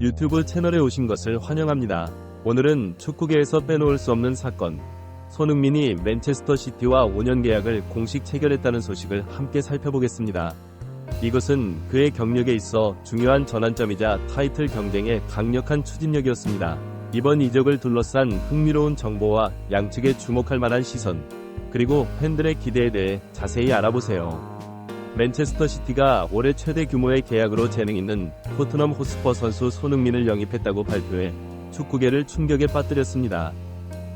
유튜브 채널에 오신 것을 환영합니다. 오늘은 축구계에서 빼놓을 수 없는 사건, 손흥민이 맨체스터 시티와 5년 계약을 공식 체결했다는 소식을 함께 살펴보겠습니다. 이것은 그의 경력에 있어 중요한 전환점이자 타이틀 경쟁에 강력한 추진력이었습니다. 이번 이적을 둘러싼 흥미로운 정보와 양측의 주목할 만한 시선, 그리고 팬들의 기대에 대해 자세히 알아보세요. 맨체스터 시티가 올해 최대 규모의 계약으로 재능 있는 토트넘 호스퍼 선수 손흥민을 영입했다고 발표해 축구계를 충격에 빠뜨렸습니다.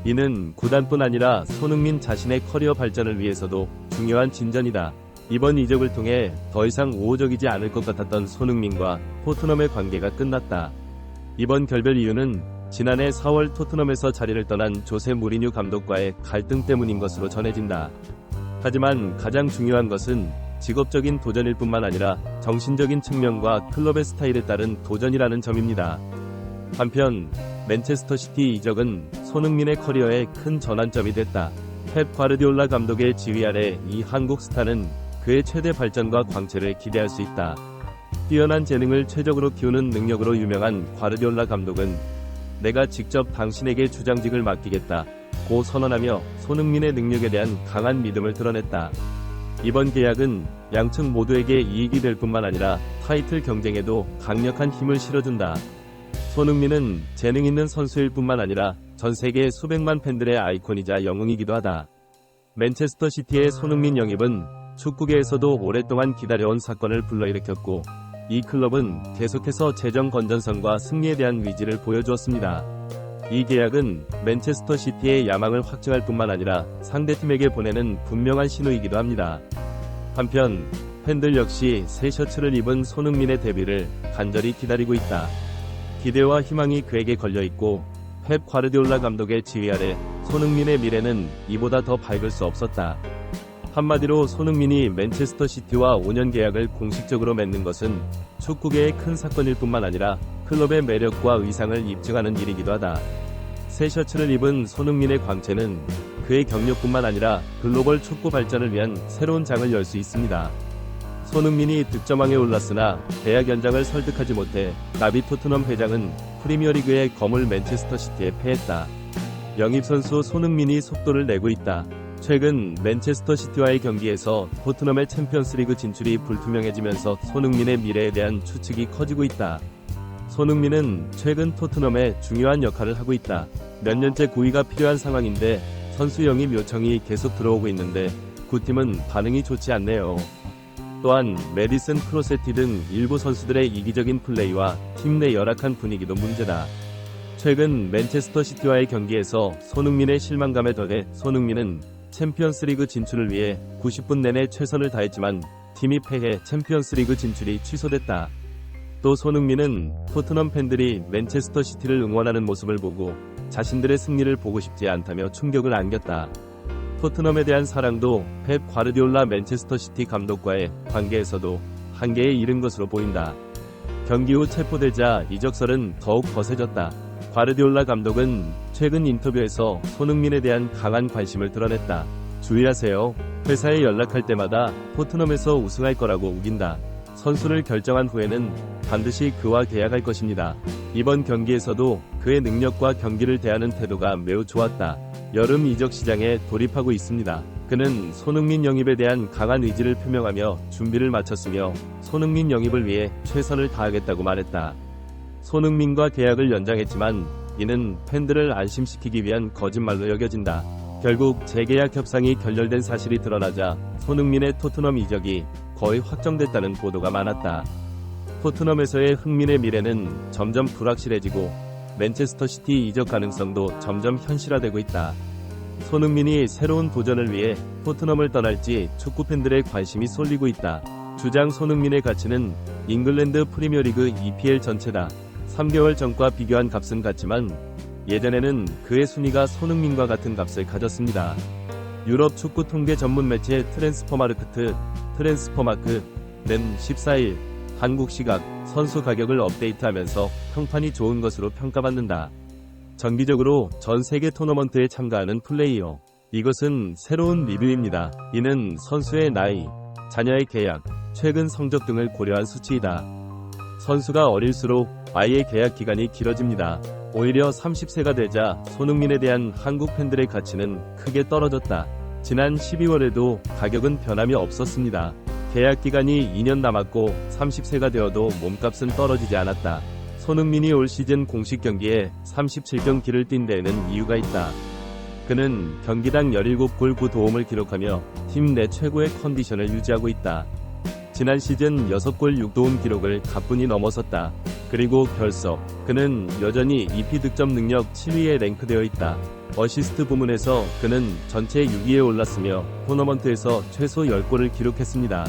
이는 구단뿐 아니라 손흥민 자신의 커리어 발전을 위해서도 중요한 진전이다. 이번 이적을 통해 더 이상 우호적이지 않을 것 같았던 손흥민과 토트넘의 관계가 끝났다. 이번 결별 이유는 지난해 4월 토트넘에서 자리를 떠난 조세 무리뉴 감독과의 갈등 때문인 것으로 전해진다. 하지만 가장 중요한 것은 직업적인 도전일 뿐만 아니라 정신적인 측면과 클럽의 스타일에 따른 도전이라는 점입니다. 한편 맨체스터 시티 이적은 손흥민의 커리어에 큰 전환점이 됐다. 펩 과르디올라 감독의 지휘 아래 이 한국 스타는 그의 최대 발전과 광채를 기대할 수 있다. 뛰어난 재능을 최적으로 키우는 능력으로 유명한 과르디올라 감독은 내가 직접 당신에게 주장직을 맡기겠다 고 선언하며 손흥민의 능력에 대한 강한 믿음을 드러냈다. 이번 계약은 양측 모두에게 이익이 될 뿐만 아니라 타이틀 경쟁에도 강력한 힘을 실어준다. 손흥민은 재능 있는 선수일 뿐만 아니라 전 세계 수백만 팬들의 아이콘이자 영웅이기도 하다. 맨체스터 시티의 손흥민 영입은 축구계에서도 오랫동안 기다려온 사건을 불러일으켰고, 이 클럽은 계속해서 재정 건전성과 승리에 대한 위지를 보여주었습니다. 이 계약은 맨체스터 시티의 야망을 확증할 뿐만 아니라 상대팀에게 보내는 분명한 신호이기도 합니다. 한편 팬들 역시 새 셔츠를 입은 손흥민의 데뷔를 간절히 기다리고 있다. 기대와 희망이 그에게 걸려있고 펩 과르디올라 감독의 지휘 아래 손흥민의 미래는 이보다 더 밝을 수 없었다. 한마디로 손흥민이 맨체스터 시티와 5년 계약을 공식적으로 맺는 것은 축구계의 큰 사건일 뿐만 아니라 클럽의 매력과 위상을 입증하는 일이기도 하다. 새 셔츠를 입은 손흥민의 광채는 그의 경력뿐만 아니라 글로벌 축구 발전을 위한 새로운 장을 열 수 있습니다. 손흥민이 득점왕에 올랐으나 계약 연장을 설득하지 못해 나비 토트넘 회장은 프리미어리그의 거물 맨체스터 시티에 패했다. 영입 선수 손흥민이 속도를 내고 있다. 최근 맨체스터 시티와의 경기에서 토트넘의 챔피언스리그 진출이 불투명해지면서 손흥민의 미래에 대한 추측이 커지고 있다. 손흥민은 최근 토트넘에 중요한 역할을 하고 있다. 몇 년째 구위가 필요한 상황인데 선수 영입 요청이 계속 들어오고 있는데 구팀은 반응이 좋지 않네요. 또한 메디슨 크로세티 등 일부 선수들의 이기적인 플레이와 팀 내 열악한 분위기도 문제다. 최근 맨체스터 시티와의 경기에서 손흥민의 실망감에 더해 손흥민은 챔피언스리그 진출을 위해 90분 내내 최선을 다했지만 팀이 패해 챔피언스리그 진출이 취소됐다. 또 손흥민은 토트넘 팬들이 맨체스터 시티를 응원하는 모습을 보고 자신들의 승리를 보고 싶지 않다며 충격을 안겼다. 토트넘에 대한 사랑도 펩 과르디올라 맨체스터 시티 감독과의 관계에서도 한계에 이른 것으로 보인다. 경기 후 체포되자 이적설은 더욱 거세졌다. 과르디올라 감독은 최근 인터뷰에서 손흥민에 대한 강한 관심을 드러냈다. 주의하세요. 회사에 연락할 때마다 토트넘에서 우승할 거라고 우긴다. 선수를 결정한 후에는 반드시 그와 계약할 것입니다. 이번 경기에서도 그의 능력과 경기를 대하는 태도가 매우 좋았다. 여름 이적 시장에 돌입하고 있습니다. 그는 손흥민 영입에 대한 강한 의지를 표명하며 준비를 마쳤으며 손흥민 영입을 위해 최선을 다하겠다고 말했다. 손흥민과 계약을 연장했지만 이는 팬들을 안심시키기 위한 거짓말로 여겨진다. 결국 재계약 협상이 결렬된 사실이 드러나자 손흥민의 토트넘 이적이 거의 확정됐다는 보도가 많았다. 토트넘에서의 흥민의 미래는 점점 불확실해지고 맨체스터 시티 이적 가능성도 점점 현실화되고 있다. 손흥민이 새로운 도전을 위해 토트넘을 떠날지 축구팬들의 관심이 쏠리고 있다. 주장 손흥민의 가치는 잉글랜드 프리미어리그 EPL 전체다. 3개월 전과 비교한 값은 같지만 예전에는 그의 순위가 손흥민과 같은 값을 가졌습니다. 유럽 축구 통계 전문 매체 트랜스퍼마르크는 14일 한국 시각 선수 가격을 업데이트하면서 평판이 좋은 것으로 평가받는다. 정기적으로 전 세계 토너먼트에 참가하는 플레이어. 이것은 새로운 리뷰입니다. 이는 선수의 나이, 자녀의 계약, 최근 성적 등을 고려한 수치이다. 선수가 어릴수록 아예 계약 기간이 길어집니다. 오히려 30세가 되자 손흥민에 대한 한국 팬들의 가치는 크게 떨어졌다. 지난 12월에도 가격은 변함이 없었습니다. 계약 기간이 2년 남았고 30세가 되어도 몸값은 떨어지지 않았다. 손흥민이 올 시즌 공식 경기에 37경기를 뛴 데에는 이유가 있다. 그는 경기당 17골 9도움을 기록하며 팀 내 최고의 컨디션을 유지하고 있다. 지난 시즌 6골 6도움 기록을 가뿐히 넘어섰다. 그리고 결석, 그는 여전히 EP 득점 능력 7위에 랭크되어 있다. 어시스트 부문에서 그는 전체 6위에 올랐으며 토너먼트에서 최소 10골을 기록했습니다.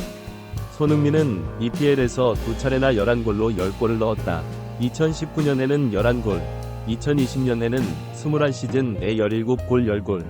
손흥민은 EPL에서 2차례나 11골로 10골을 넣었다. 2019년에는 11골, 2020년에는 21시즌에 17골 10골,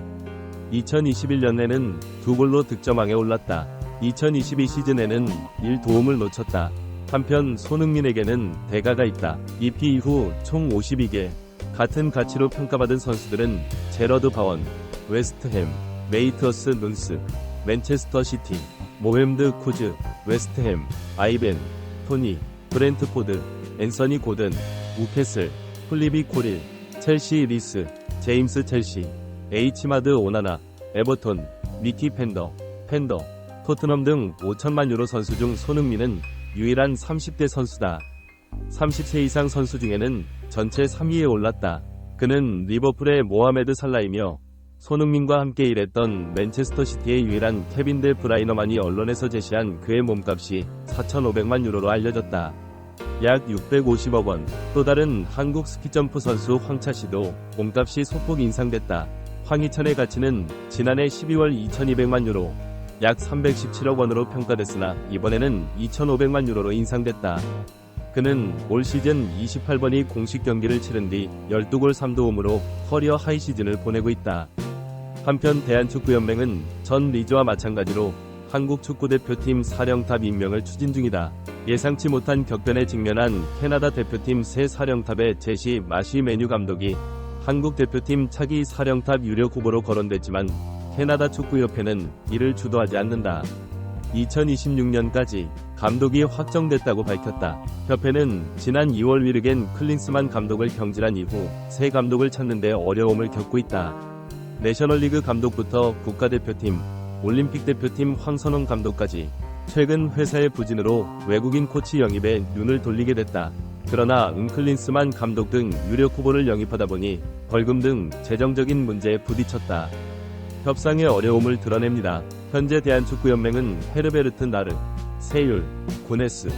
2021년에는 2골로 득점왕에 올랐다. 2022 시즌에는 1도움을 놓쳤다. 한편 손흥민에게는 대가가 있다. EP 이후 총 52개. 같은 가치로 평가받은 선수들은 제러드 바원, 웨스트햄, 메이터스 눈스, 맨체스터 시티, 모햄드 쿠즈, 웨스트햄, 아이벤, 토니, 브렌트포드, 앤서니 고든, 우캐슬, 플리비 코릴, 첼시 리스, 제임스 첼시, H마드 오나나, 에버톤, 미키 펜더, 토트넘 등 5천만 유로 선수 중 손흥민은 유일한 30대 선수다. 30세 이상 선수 중에는 전체 3위에 올랐다. 그는 리버풀의 모하메드 살라이며 손흥민과 함께 일했던 맨체스터 시티의 유일한 케빈 데 브라이너만이 언론에서 제시한 그의 몸값이 4,500만 유로로 알려졌다. 약 650억 원. 또 다른 한국 스키점프 선수 황차씨도 몸값이 소폭 인상됐다. 황희찬의 가치는 지난해 12월 2,200만 유로, 약 317억 원으로 평가됐으나 이번에는 2,500만 유로로 인상됐다. 그는 올 시즌 28번이 공식 경기를 치른 뒤 12골 3도움으로 커리어 하이 시즌을 보내고 있다. 한편 대한축구연맹은 전 리즈와 마찬가지로 한국 축구대표팀 사령탑 임명을 추진 중이다. 예상치 못한 격변에 직면한 캐나다 대표팀 새 사령탑의 제시 마시메뉴 감독이 한국 대표팀 차기 사령탑 유력 후보로 거론됐지만 캐나다 축구협회는 이를 주도하지 않는다. 2026년까지 감독이 확정됐다고 밝혔다. 협회는 지난 2월 위르겐 클린스만 감독을 경질한 이후 새 감독을 찾는 데 어려움을 겪고 있다. 내셔널리그 감독부터 국가대표팀, 올림픽 대표팀 황선홍 감독까지 최근 회사의 부진으로 외국인 코치 영입에 눈을 돌리게 됐다. 그러나 클린스만 감독 등 유력 후보를 영입하다 보니 벌금 등 재정적인 문제에 부딪혔다. 협상의 어려움을 드러냅니다. 현재 대한축구연맹은 헤르베르트 나르, 세율, 구네스,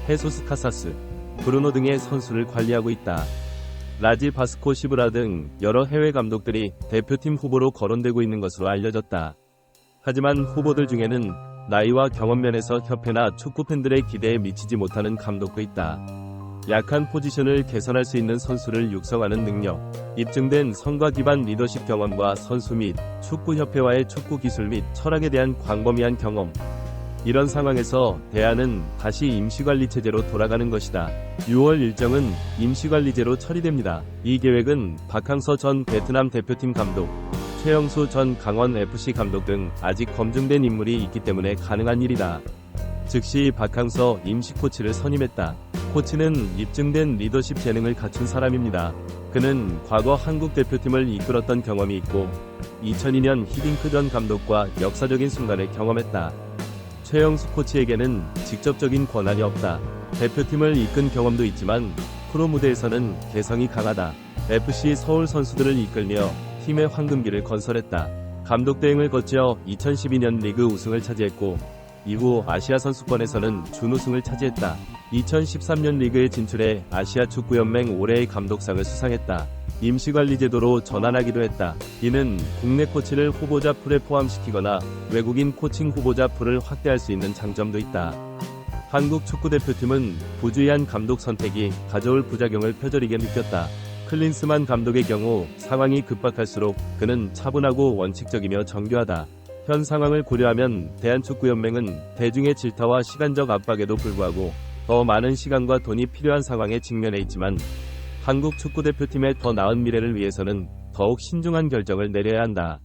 헤소스 카사스, 브루노 등의 선수를 관리하고 있다. 라지 바스코 시브라 등 여러 해외 감독들이 대표팀 후보로 거론되고 있는 것으로 알려졌다. 하지만 후보들 중에는 나이와 경험 면에서 협회나 축구팬들의 기대에 미치지 못하는 감독도 있다. 약한 포지션을 개선할 수 있는 선수를 육성하는 능력, 입증된 성과 기반 리더십 경험과 선수 및 축구협회와의 축구 기술 및 철학에 대한 광범위한 경험. 이런 상황에서 대안은 다시 임시관리체제로 돌아가는 것이다. 6월 일정은 임시관리제로 처리됩니다. 이 계획은 박항서 전 베트남 대표팀 감독, 최영수 전 강원FC 감독 등 아직 검증된 인물이 있기 때문에 가능한 일이다. 즉시 박항서 임시코치를 선임했다. 코치는 입증된 리더십 재능을 갖춘 사람입니다. 그는 과거 한국 대표팀을 이끌었던 경험이 있고 2002년 히딩크 전 감독과 역사적인 순간을 경험했다. 최영수 코치에게는 직접적인 권한이 없다. 대표팀을 이끈 경험도 있지만 프로 무대에서는 개성이 강하다. FC 서울 선수들을 이끌며 팀의 황금기를 건설했다. 감독 대행을 거쳐 2012년 리그 우승을 차지했고 이후 아시아 선수권에서는 준우승을 차지했다. 2013년 리그에 진출해 아시아 축구연맹 올해의 감독상을 수상했다. 임시관리 제도로 전환하기도 했다. 이는 국내 코치를 후보자 풀에 포함시키거나 외국인 코칭 후보자 풀을 확대할 수 있는 장점도 있다. 한국 축구대표팀은 부주의한 감독 선택이 가져올 부작용을 표절이게 느꼈다. 클린스만 감독의 경우 상황이 급박할수록 그는 차분하고 원칙적이며 정교하다. 현 상황을 고려하면 대한축구연맹은 대중의 질타와 시간적 압박에도 불구하고 더 많은 시간과 돈이 필요한 상황에 직면해 있지만 한국 축구대표팀의 더 나은 미래를 위해서는 더욱 신중한 결정을 내려야 한다.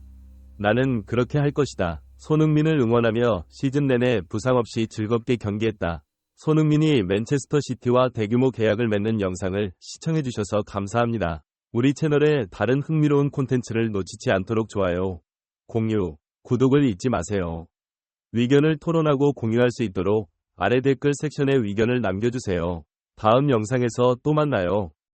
나는 그렇게 할 것이다. 손흥민을 응원하며 시즌 내내 부상 없이 즐겁게 경기했다. 손흥민이 맨체스터 시티와 대규모 계약을 맺는 영상을 시청해주셔서 감사합니다. 우리 채널의 다른 흥미로운 콘텐츠를 놓치지 않도록 좋아요, 공유, 구독을 잊지 마세요. 의견을 토론하고 공유할 수 있도록 아래 댓글 섹션에 의견을 남겨주세요. 다음 영상에서 또 만나요.